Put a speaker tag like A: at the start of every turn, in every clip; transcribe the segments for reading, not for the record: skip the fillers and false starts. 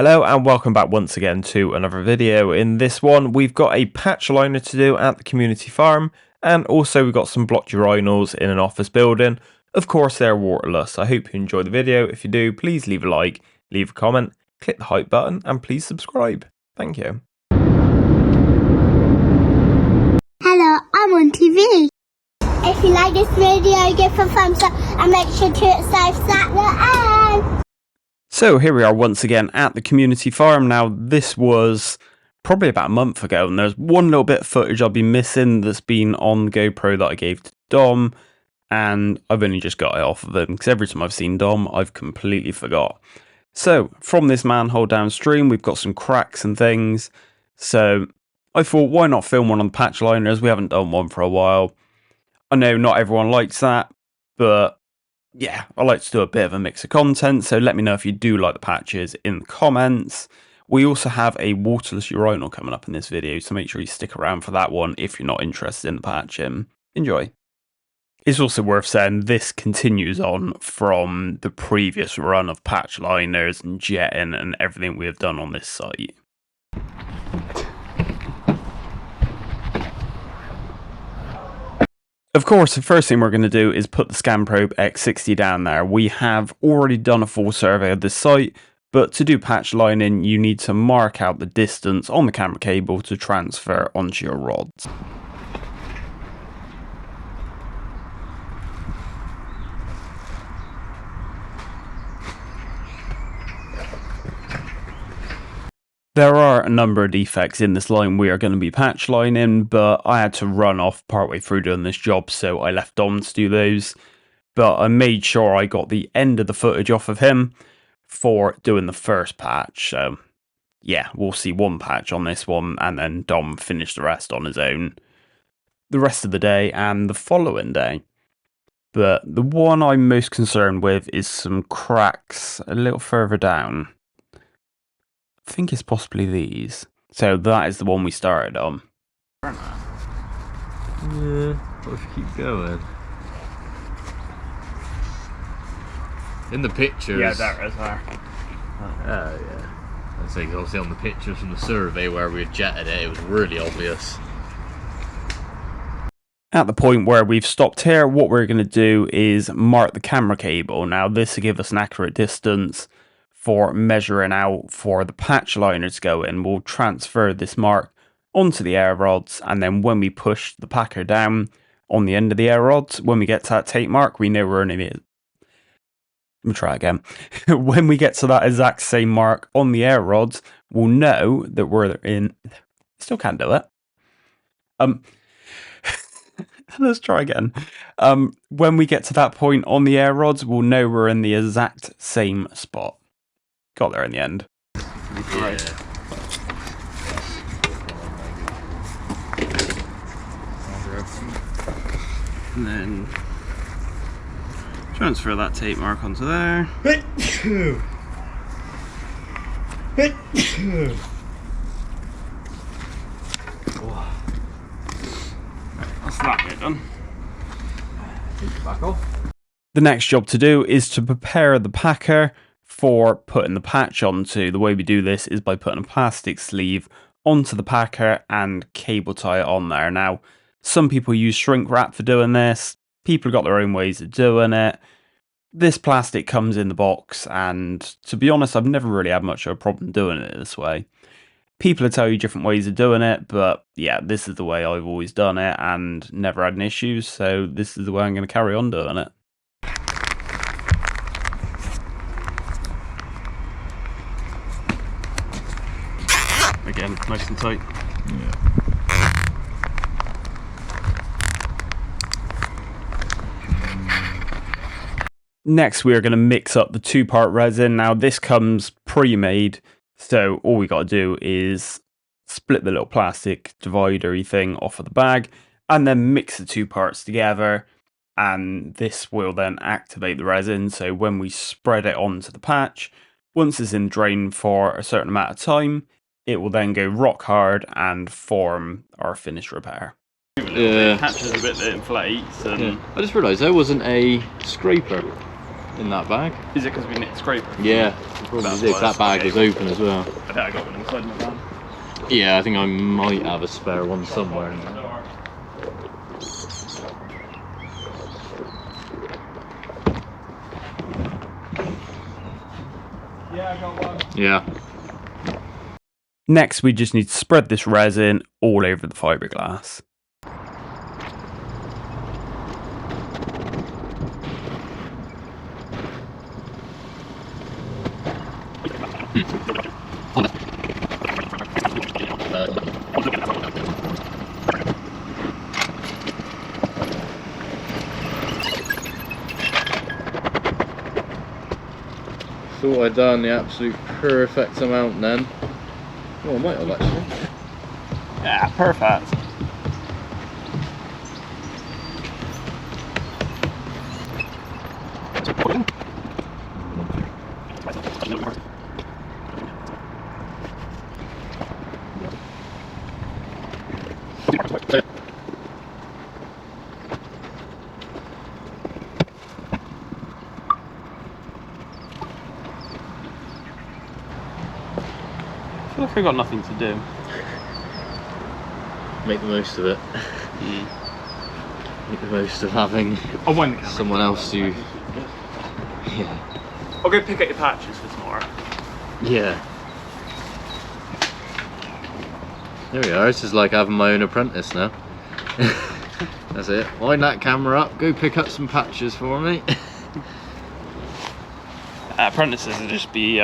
A: Hello and welcome back once again to another video. In this one we've got a patch liner to do at the community farm, and also we've got some blocked urinals in an office building. Of course they're waterless. I hope you enjoy the video. If you do, please leave a like, leave a comment, click the hype button and please subscribe. Thank you.
B: Hello, I'm on TV. If you like this video, give a thumbs up and make sure to subscribe at the end.
A: So here we are once again at the community farm. Now this was probably about a month ago, and there's one little bit of footage I'll be missing that's been on GoPro that I gave to Dom, and I've only just got it off of him because every time I've seen Dom I've completely forgot. So from this manhole downstream we've got some cracks and things, so I thought why not film one on the patch liners. We haven't done one for a while. I know not everyone likes that, but yeah, I like to do a bit of a mix of content, so let me know if you do like the patches in the comments. We also have a waterless urinal coming up in this video, so make sure you stick around for that one if you're not interested in the patch. Enjoy. It's also worth saying this continues on from the previous run of patch liners and jetting and everything we have done on this site. Of course, the first thing we're going to do is put the Scanprobe X60 down there. We have already done a full survey of this site, but to do patch lining, you need to mark out the distance on the camera cable to transfer onto your rods. There are a number of defects in this line we are going to be patch lining, but I had to run off partway through doing this job, so I left Dom to do those. But I made sure I got the end of the footage off of him for doing the first patch. So yeah, we'll see one patch on this one, and then Dom finished the rest on his own the rest of the day and the following day. But the one I'm most concerned with is some cracks a little further down. I think it's possibly these. So that is the one we started on.
C: Yeah, what if you keep going? In the pictures.
A: Yeah, there is there.
C: Oh yeah. I say, obviously on the pictures from the survey where we had jetted it, it was really obvious.
A: At the point where we've stopped here, what we're going to do is mark the camera cable. Now this will give us an accurate distance for measuring out for the patch liner to go in. We'll transfer this mark onto the air rods, and then when we push the packer down on the end of the air rods, when we get to that tape mark, we know we're in it. Let me try again. When we get to that exact same mark on the air rods, we'll know that we're in. Still can't do it. Let's try again. When we get to that point on the air rods, we'll know we're in the exact same spot. Got there in the end.
C: Yeah.
A: And then transfer that tape mark onto there. That's that bit done.
C: Take it back off.
A: The next job to do is to prepare the packer for putting the patch onto. The way we do this is by putting a plastic sleeve onto the packer and cable tie it on there. Now, some people use shrink wrap for doing this. People have got their own ways of doing it. This plastic comes in the box, and to be honest, I've never really had much of a problem doing it this way. People will tell you different ways of doing it, but yeah, this is the way I've always done it and never had any issues, so this is the way I'm going to carry on doing it. Again, nice and tight.
C: Yeah.
A: Next, we are going to mix up the two-part resin. Now, this comes pre-made, so all we got to do is split the little plastic divider-y thing off of the bag, and then mix the two parts together, and this will then activate the resin. So when we spread it onto the patch, once it's in drain for a certain amount of time, it will then go rock hard and form our finished repair.
C: Yeah.
A: Catches a bit that inflates. And
C: I just realised there wasn't a scraper in that bag.
A: Is it because we nicked scraper?
C: Yeah, probably that bag was open as well.
A: I think I got one inside my van.
C: Yeah, I think I might have a spare one somewhere in there.
A: Yeah, I got one.
C: Yeah.
A: Next, we just need to spread this resin all over the fiberglass.
C: Thought I'd done the absolute perfect amount then. Oh, I might have actually.
A: Yeah, perfect. I feel like I've got nothing to do.
C: Make the most of it. Make the most of having someone else do. Yeah.
A: I'll go pick up your patches for tomorrow.
C: Yeah. There we are. This is like having my own apprentice now. That's it. Wind that camera up. Go pick up some patches for me.
A: Apprentices would just be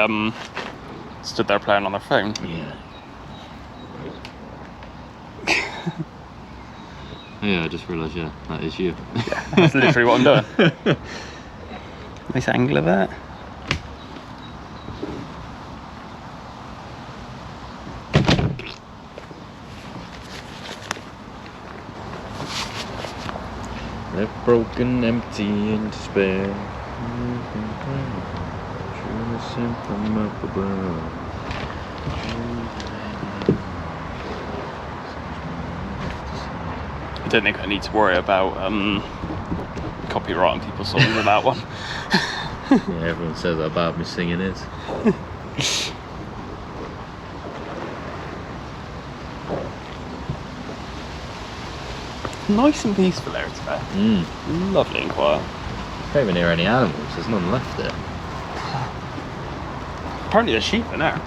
A: stood there playing on their phone.
C: Yeah. Yeah, I just realised, yeah, that is you.
A: Yeah, that's literally what I'm doing. Nice angle of that.
C: Left broken, empty, and despair. Truly sent from up above.
A: I don't think I need to worry about copyrighting people's songs with that one.
C: Yeah, everyone says that about me singing it.
A: Nice and peaceful there today. Lovely and quiet.
C: Can't even hear any animals, there's none left there.
A: Apparently there's sheep in there.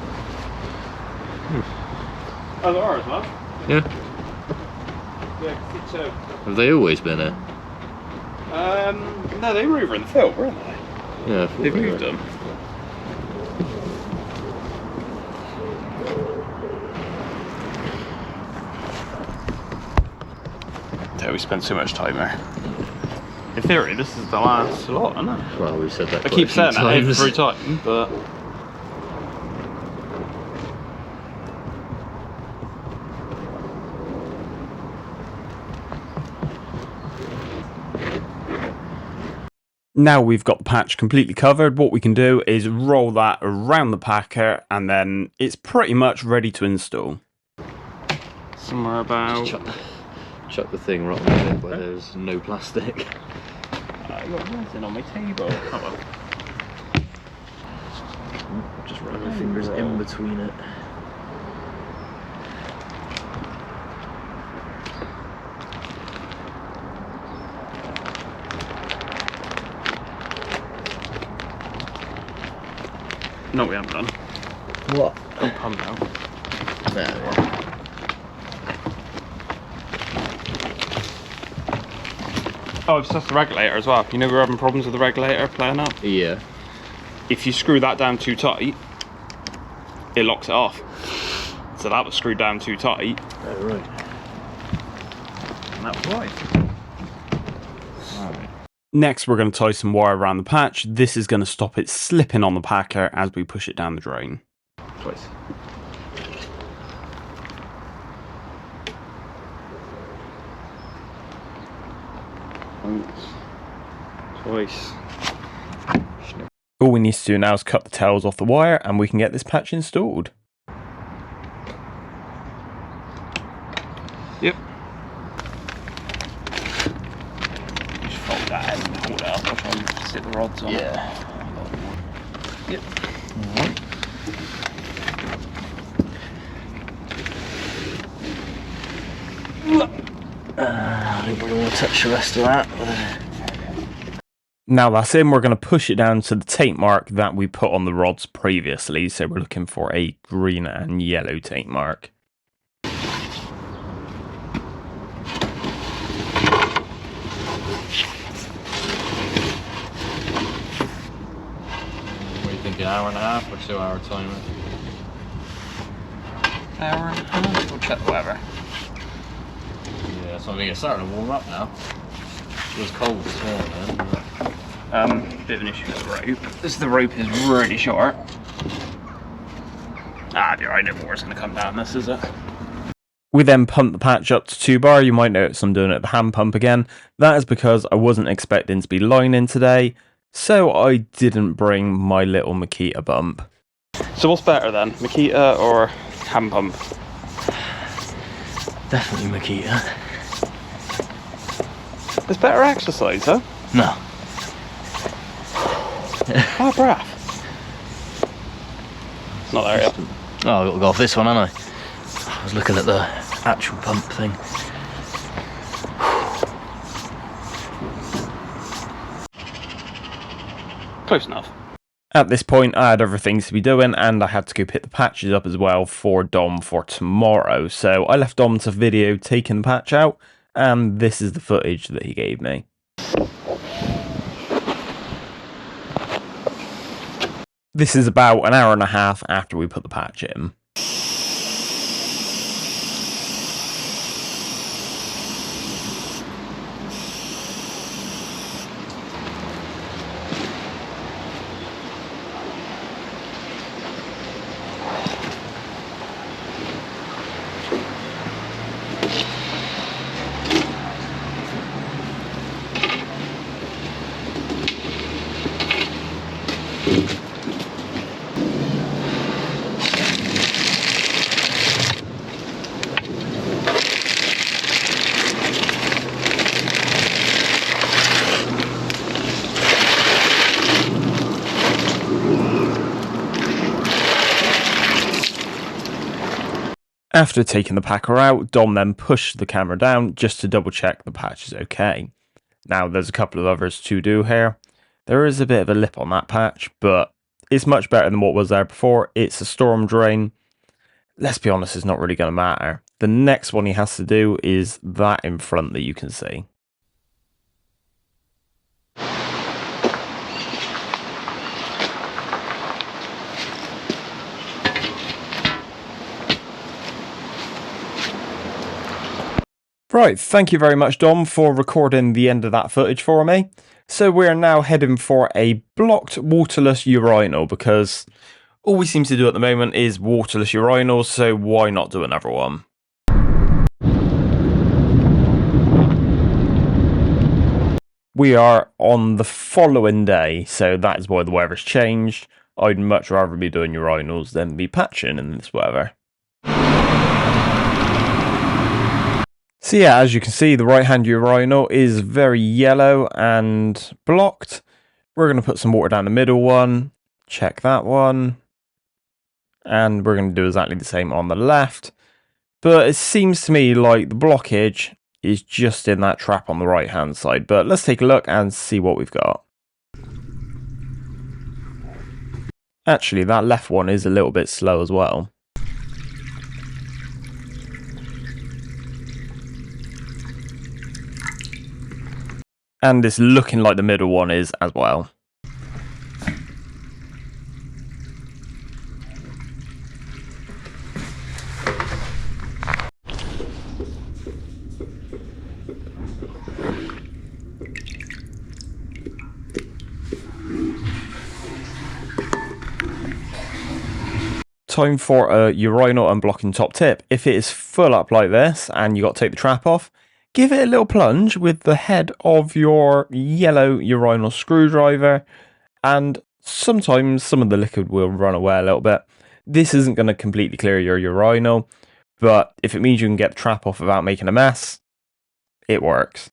A: Oh, there are as well.
C: Yeah.
A: Yeah, so.
C: Have they always been here?
A: No, they were over in the field, weren't they?
C: Yeah,
A: They've moved them. Yeah, we spent so much time there. In theory, this is the last lot, isn't it?
C: Well, we said that
A: I
C: quite
A: keep
C: a few
A: saying that
C: times.
A: every time, but... Now we've got the patch completely covered, what we can do is roll that around the packer and then it's pretty much ready to install. Somewhere about...
C: Chuck the thing right on it where there's no plastic.
A: I got resin on my table.
C: Just run my fingers in between it.
A: No, we haven't done.
C: What?
A: Oh, pump out.
C: There we are.
A: Oh, it's just the regulator as well. You know we're having problems with the regulator playing up?
C: Yeah.
A: If you screw that down too tight, it locks it off. So that was screwed down too tight.
C: Oh, right.
A: And that was right. Next, we're going to tie some wire around the patch. This is going to stop it slipping on the packer as we push it down the drain. Twice. Once. Twice. All we need to do now is cut the tails off the wire and we can get this patch installed. Yep. Just fold that and hold it up. I'll try and sit the rods on.
C: Yeah. Yep. Alright. I don't really want to touch the rest of that.
A: Now that's in, we're going to push it down to the tape mark that we put on the rods previously. So we're looking for a green and yellow tape mark.
C: What do you think, an hour and a half or 2 hour timer?
A: Hour and a half, we'll check the weather.
C: Yeah, so I think it's starting to warm up now. It was cold this morning.
A: Bit of an issue with the rope. The rope is really short. Alright, no more's going to come down this, is it? We then pump the patch up to 2 bar. You might notice I'm doing it at the hand pump again. That is because I wasn't expecting to be lining today, so I didn't bring my little Makita bump. So what's better then, Makita or hand pump?
C: Definitely Makita.
A: It's better exercise, huh?
C: No.
A: Oh, breath. Not there yet.
C: Oh, I've got to go off this one, haven't I? I was looking at the actual pump thing.
A: Close enough. At this point, I had other things to be doing, and I had to go pick the patches up as well for Dom for tomorrow. So I left Dom to video taking the patch out, and this is the footage that he gave me. This is about an hour and a half after we put the patch in. After taking the packer out, Dom then pushed the camera down just to double check the patch is okay. Now there's a couple of others to do here. There is a bit of a lip on that patch, but it's much better than what was there before. It's a storm drain. Let's be honest, it's not really going to matter. The next one he has to do is that in front that you can see. Right, thank you very much, Dom, for recording the end of that footage for me. So we're now heading for a blocked waterless urinal, because all we seem to do at the moment is waterless urinals, so why not do another one? We are on the following day, so that is why the weather's changed. I'd much rather be doing urinals than be patching in this weather. So yeah, as you can see, the right-hand urinal is very yellow and blocked. We're going to put some water down the middle one, check that one, and we're going to do exactly the same on the left. But it seems to me like the blockage is just in that trap on the right-hand side. But let's take a look and see what we've got. Actually, that left one is a little bit slow as well. And it's looking like the middle one is as well. Time for a urinal unblocking top tip. If it is full up like this and you got to take the trap off, give it a little plunge with the head of your yellow urinal screwdriver, and sometimes some of the liquid will run away a little bit. This isn't going to completely clear your urinal, but if it means you can get the trap off without making a mess, it works.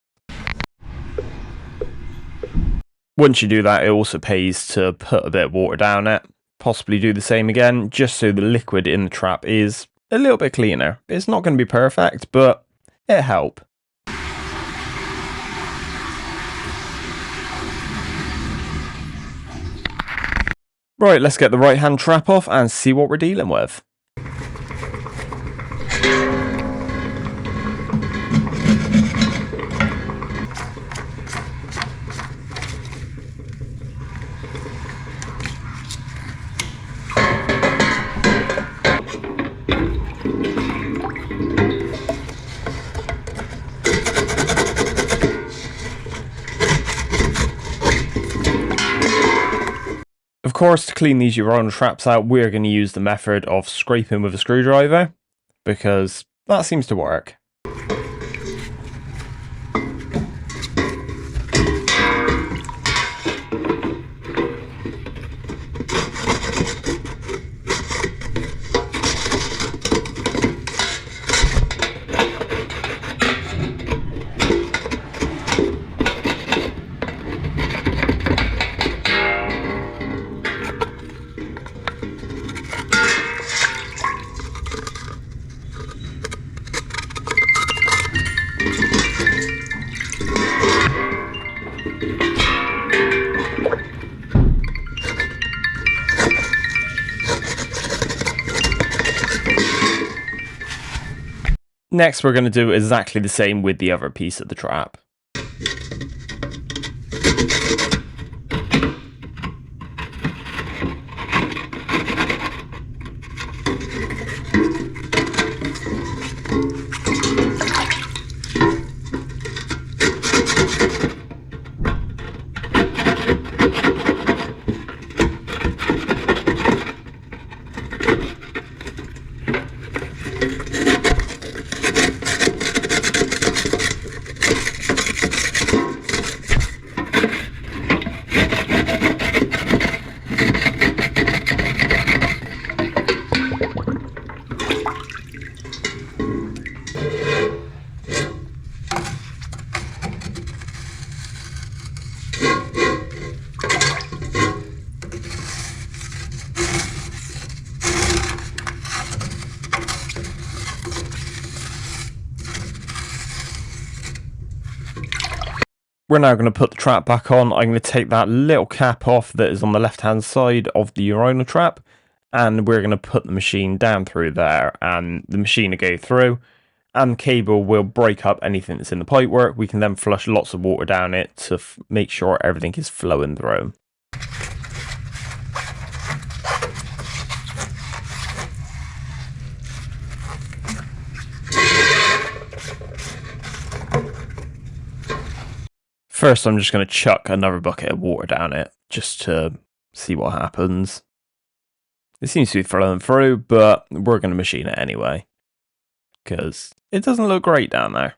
A: Once you do that, it also pays to put a bit of water down it, possibly do the same again, just so the liquid in the trap is a little bit cleaner. It's not going to be perfect, but it'll help. Right, let's get the right hand trap off and see what we're dealing with. Of course, to clean these Urinal traps out, we're going to use the method of scraping with a screwdriver, because that seems to work. Next, we're going to do exactly the same with the other piece of the trap. We're now going to put the trap back on. I'm going to take that little cap off that is on the left hand side of the Urinal trap, and we're going to put the machine down through there, and the machine will go through and the cable will break up anything that's in the pipework. We can then flush lots of water down it to make sure everything is flowing through. First, I'm just going to chuck another bucket of water down it, just to see what happens. It seems to be flowing through, but we're going to machine it anyway, because it doesn't look great down there.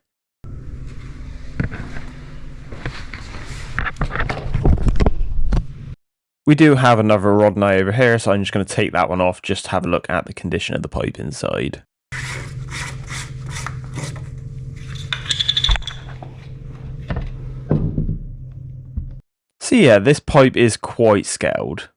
A: We do have another rod and eye over here, so I'm just going to take that one off, just to have a look at the condition of the pipe inside. So yeah, this pipe is quite scaled.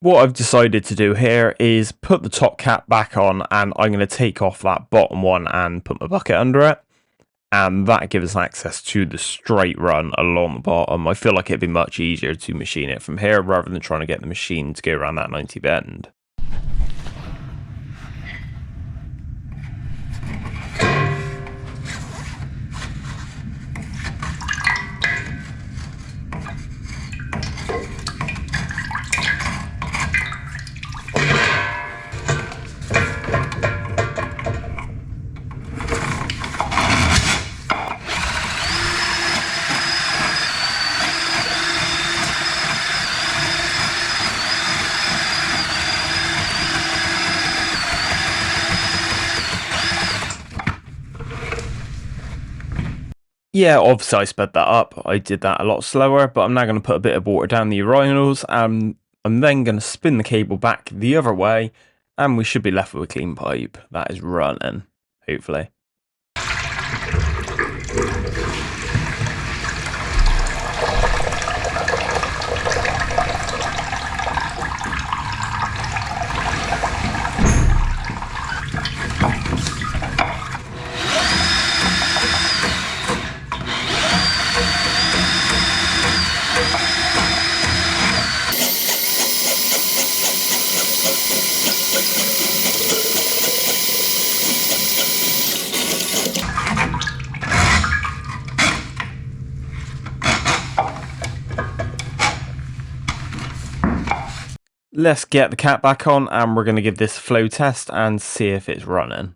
A: What I've decided to do here is put the top cap back on, and I'm going to take off that bottom one and put my bucket under it. and that gives us access to the straight run along the bottom. I feel like it'd be much easier to machine it from here rather than trying to get the machine to go around that 90 bend. Yeah, obviously I sped that up. I did that a lot slower, but I'm now going to put a bit of water down the urinals, and I'm then going to spin the cable back the other way, and we should be left with a clean pipe that is running, hopefully. Let's get the cap back on, and we're going to give this a flow test and see if it's running.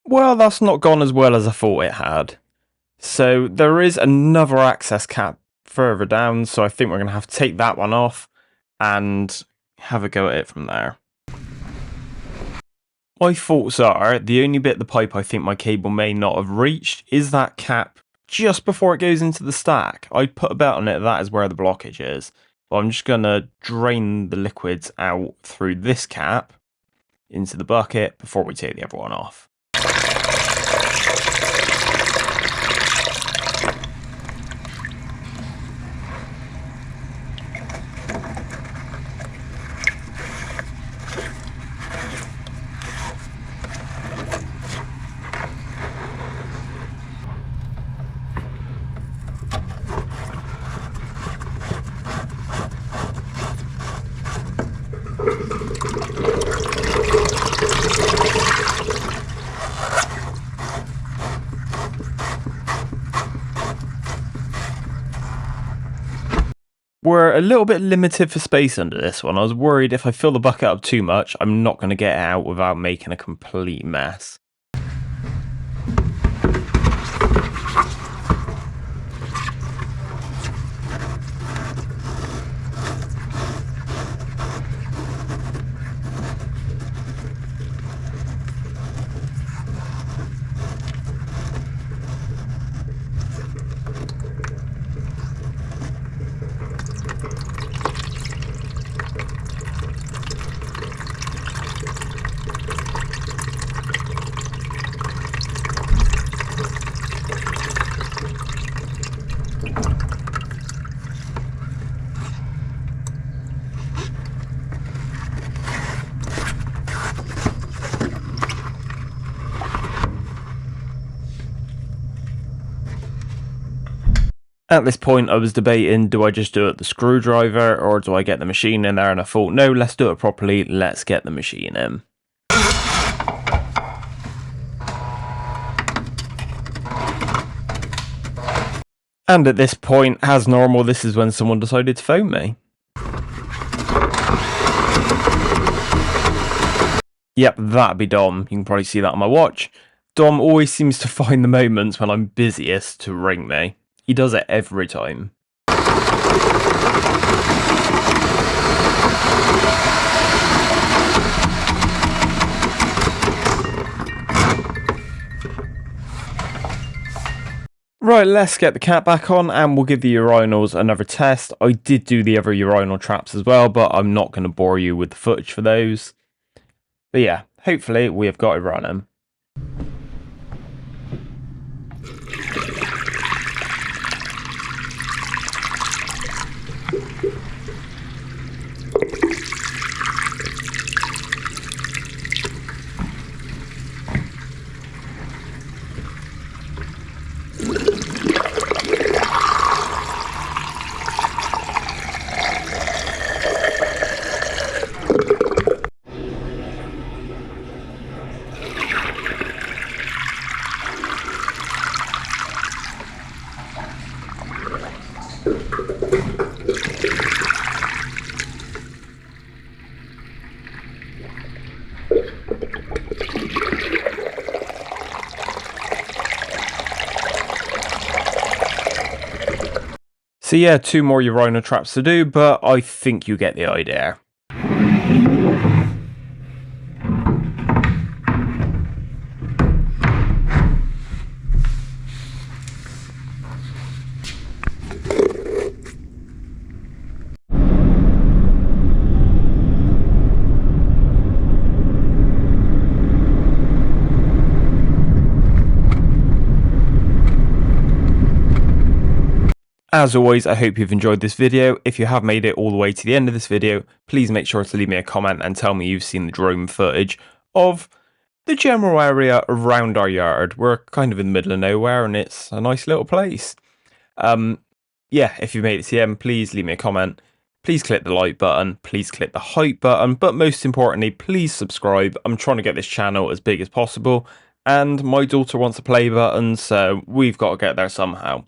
A: Well, that's not gone as well as I thought it had. So there is another access cap further down, so I think we're going to have to take that one off and have a go at it from there. My thoughts are, the only bit of the pipe I think my cable may not have reached is that cap just before it goes into the stack. I'd put a bet on it that is where the blockage is. But I'm just going to drain the liquids out through this cap into the bucket before we take the other one off. We're a little bit limited for space under this one. I was worried if I fill the bucket up too much, I'm not going to get it out without making a complete mess. At this point I was debating, do I just do it with the screwdriver or do I get the machine in there, and I thought no, let's do it properly, let's get the machine in. And at this point, as normal, this is when someone decided to phone me. Yep, that'd be Dom. You can probably see that on my watch. Dom always seems to find the moments when I'm busiest to ring me. He does it every time. Right, let's get the cap back on and we'll give the urinals another test. I did do the other urinal traps as well, but I'm not going to bore you with the footage for those. But yeah, hopefully we have got it running. So yeah, 2 more urinal traps to do, but I think you get the idea. As always, I hope you've enjoyed this video. If you have made it all the way to the end of this video, please make sure to leave me a comment and tell me you've seen the drone footage of the general area around our yard. We're kind of in the middle of nowhere and it's a nice little place. Yeah, if you made it to the end, please leave me a comment. Please click the like button, please click the hype button, but most importantly, please subscribe. I'm trying to get this channel as big as possible, and my daughter wants a play button, so we've got to get there somehow.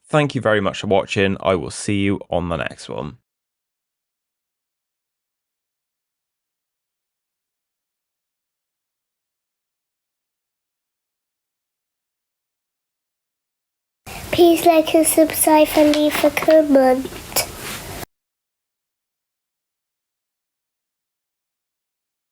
A: Thank you very much for watching. I will see you on the next one.
B: Please like and subscribe and leave a comment.